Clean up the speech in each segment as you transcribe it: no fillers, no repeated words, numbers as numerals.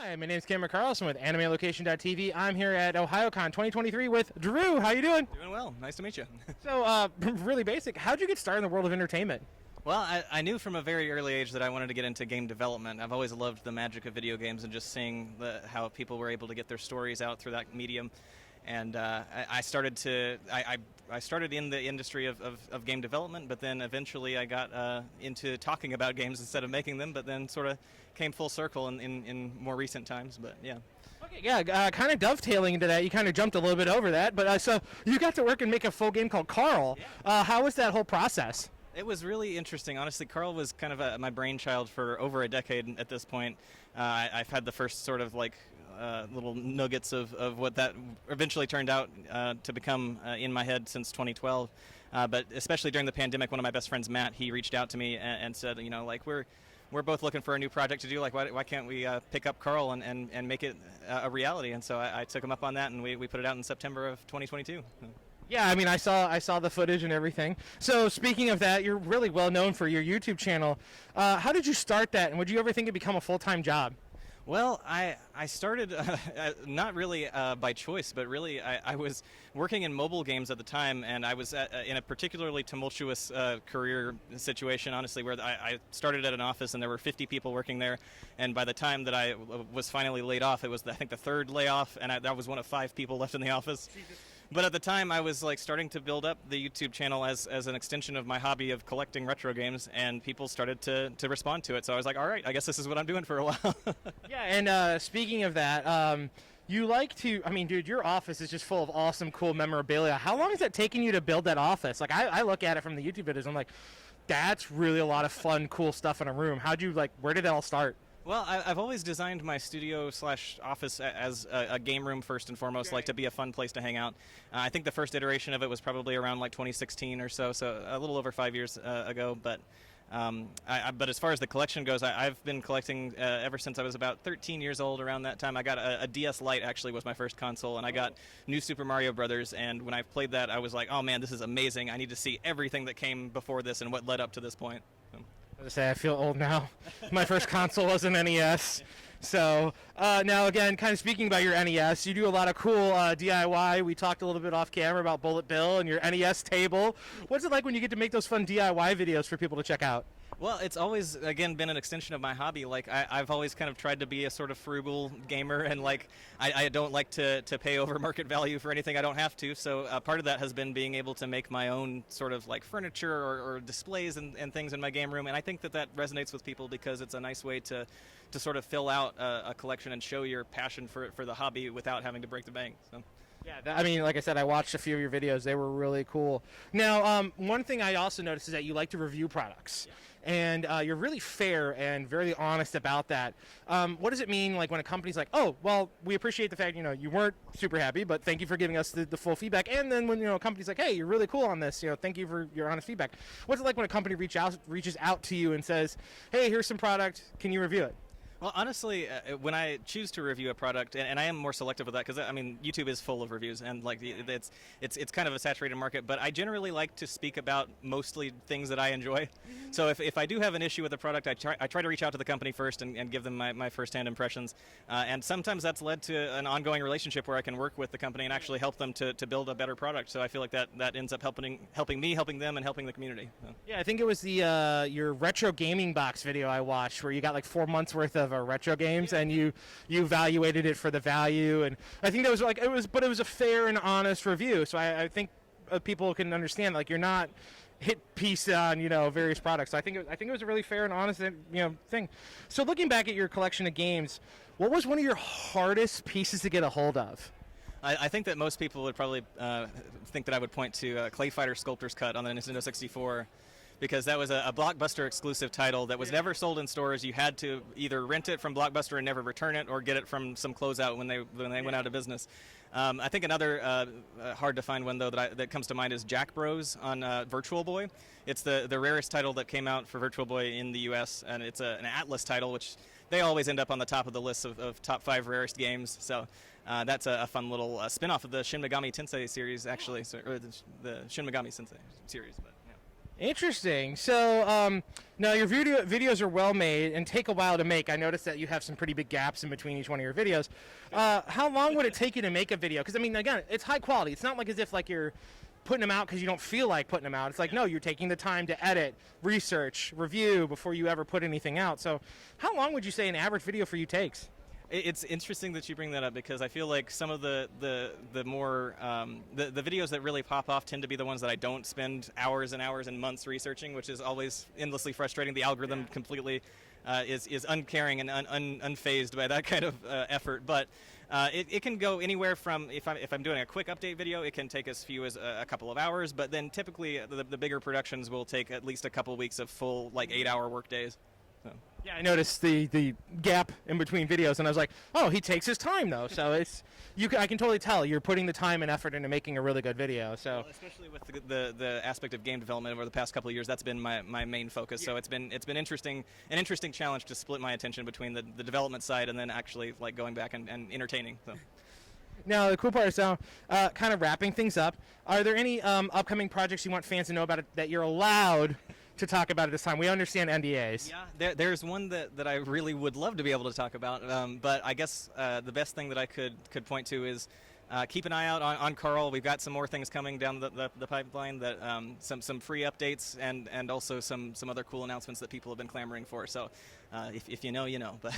Hi, my name is Cameron Carlson with AnimeLocation.tv. I'm here at Ohayocon 2023 with Drew. How you doing? Doing well. Nice to meet you. So, really basic. How'd you get started in the world of entertainment? Well, I knew from a very early age that I wanted to get into game development. I've always loved the magic of video games and just seeing how people were able to get their stories out through that medium. And I started in the industry of game development, but then eventually I got into talking about games instead of making them, but then sort of came full circle in more recent times. But yeah. Okay, yeah, kind of dovetailing into that, you kind of jumped a little bit over that, but so you got to work and make a full game called Carl. Yeah. How was that whole process? It was really interesting. Honestly, Carl was kind of my brainchild for over a decade at this point. I've had the first sort of like little nuggets of what that eventually turned out to become in my head since 2012. But especially during the pandemic, one of my best friends, Matt, he reached out to me and said, you know, like we're both looking for a new project to do. Like, why can't we pick up Carl and make it a reality? And so I took him up on that, and we put it out in September of 2022. Yeah, I mean, I saw the footage and everything. So speaking of that, you're really well known for your YouTube channel. How did you start that, and would you ever think it'd become a full-time job? Well, I started not really by choice, but really I was working in mobile games at the time, and I was in a particularly tumultuous career situation, honestly, where I started at an office and there were 50 people working there, and by the time that I was finally laid off, it was, I think, the third layoff, and I was one of 5 people left in the office. Jesus. But at the time, I was like starting to build up the YouTube channel as an extension of my hobby of collecting retro games, and people started to respond to it. So I was like, all right, I guess this is what I'm doing for a while. Yeah, and speaking of that, you like to, I mean, dude, your office is just full of awesome, cool memorabilia. How long has that taken you to build that office? Like, I look at it from the YouTube videos, I'm like, that's really a lot of fun, cool stuff in a room. Where did that all start? Well, I've always designed my studio/office as a game room first and foremost, okay. like to be a fun place to hang out. I think the first iteration of it was probably around like 2016 or so a little over 5 years ago. But but as far as the collection goes, I've been collecting ever since I was about 13 years old. Around that time, I got a DS Lite. Actually, was my first console, and I got New Super Mario Brothers. And when I played that, I was like, oh man, this is amazing! I need to see everything that came before this and what led up to this point. I feel old now. My first console was an NES. So now, again, kind of speaking about your NES, you do a lot of cool DIY. We talked a little bit off camera about Bullet Bill and your NES table. What's it like when you get to make those fun DIY videos for people to check out? Well, it's always, again, been an extension of my hobby. Like, I've always kind of tried to be a sort of frugal gamer, and, like, I don't like to pay over market value for anything I don't have to. So part of that has been being able to make my own sort of, like, furniture or displays and things in my game room. And I think that resonates with people because it's a nice way to sort of fill out a collection and show your passion for the hobby without having to break the bank. So. Yeah, I mean, like I said, I watched a few of your videos. They were really cool. Now, one thing I also noticed is that you like to review products. Yeah. And you're really fair and very honest about that. What does it mean, like, when a company's like, oh, well, we appreciate the fact, you weren't super happy, but thank you for giving us the full feedback. And then when, a company's like, hey, you're really cool on this, thank you for your honest feedback. What's it like when a company reaches out to you and says, hey, here's some product, can you review it? Well, honestly, when I choose to review a product, and I am more selective with that because I mean YouTube is full of reviews, and like it's kind of a saturated market. But I generally like to speak about mostly things that I enjoy. So if I do have an issue with a product, I try to reach out to the company first and give them my firsthand impressions. And sometimes that's led to an ongoing relationship where I can work with the company and actually help them to build a better product. So I feel like that ends up helping me, helping them, and helping the community. So. Yeah, I think it was the your retro gaming box video I watched where you got like 4 months worth of retro games, and you evaluated it for the value, and I think that was like it was a fair and honest review. So I think people can understand, like, you're not hit piece on various products. So I think it was a really fair and honest thing. So looking back at your collection of games, what was one of your hardest pieces to get a hold of? I think that most people would probably think that I would point to Clay Fighter Sculptor's Cut on the Nintendo 64. Because that was a Blockbuster exclusive title that was never sold in stores. You had to either rent it from Blockbuster and never return it, or get it from some closeout when they went out of business. I think another hard to find one though that comes to mind is Jack Bros on Virtual Boy. It's the rarest title that came out for Virtual Boy in the U.S. and it's an Atlas title, which they always end up on the top of the list of top 5 rarest games. So that's a fun little spin-off of the Shin Megami Tensei series, actually, or the Shin Megami Tensei series. But, Interesting. So now your videos are well made and take a while to make. I noticed that you have some pretty big gaps in between each one of your videos. How long would it take you to make a video? Because I mean, again, it's high quality. It's not like as if like you're putting them out because you don't feel like putting them out. It's like, no, you're taking the time to edit, research, review before you ever put anything out. So how long would you say an average video for you takes? It's interesting that you bring that up because I feel like some of the more the videos that really pop off tend to be the ones that I don't spend hours and hours and months researching, which is always endlessly frustrating. The algorithm completely is uncaring and unfazed by that kind of effort. But it can go anywhere from if I'm doing a quick update video, it can take as few as a couple of hours. But then typically the bigger productions will take at least a couple weeks of full 8-hour work days. So. Yeah, I noticed the gap in between videos, and I was like, oh, he takes his time though. So I can totally tell you're putting the time and effort into making a really good video. So well, especially with the aspect of game development over the past couple of years, that's been my main focus. So it's been an interesting challenge to split my attention between the development side and then actually going back and entertaining. So. Now, the cool part is now, kind of wrapping things up. Are there any upcoming projects you want fans to know about that you're allowed to talk about at this time? We understand NDAs. Yeah, there's one that I really would love to be able to talk about, but I guess the best thing that I could point to is keep an eye out on Carl. We've got some more things coming down the pipeline, that some free updates and also some other cool announcements that people have been clamoring for. So if you know, you know. But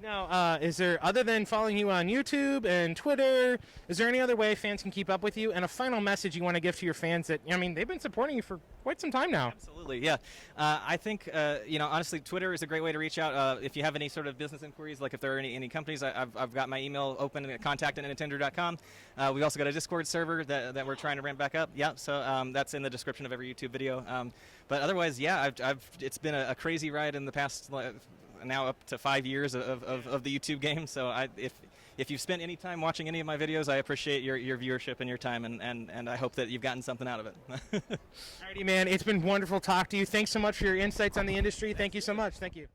now, is there, other than following you on YouTube and Twitter, is there any other way fans can keep up with you? And a final message you want to give to your fans that, I mean, they've been supporting you for quite some time now. Absolutely, yeah. I think, honestly, Twitter is a great way to reach out. If you have any sort of business inquiries, like if there are any companies, I've got my email open at contact@nintendrew.com. We've also got a Discord server that we're trying to ramp back up. Yeah, so that's in the description of every YouTube video. But otherwise, yeah, it's been a crazy ride in the past, now up to 5 years of the YouTube game. So if you've spent any time watching any of my videos, I appreciate your viewership and your time, and I hope that you've gotten something out of it. Alrighty, man. It's been wonderful talking to you. Thanks so much for your insights on the industry. Thank you so much. Thank you.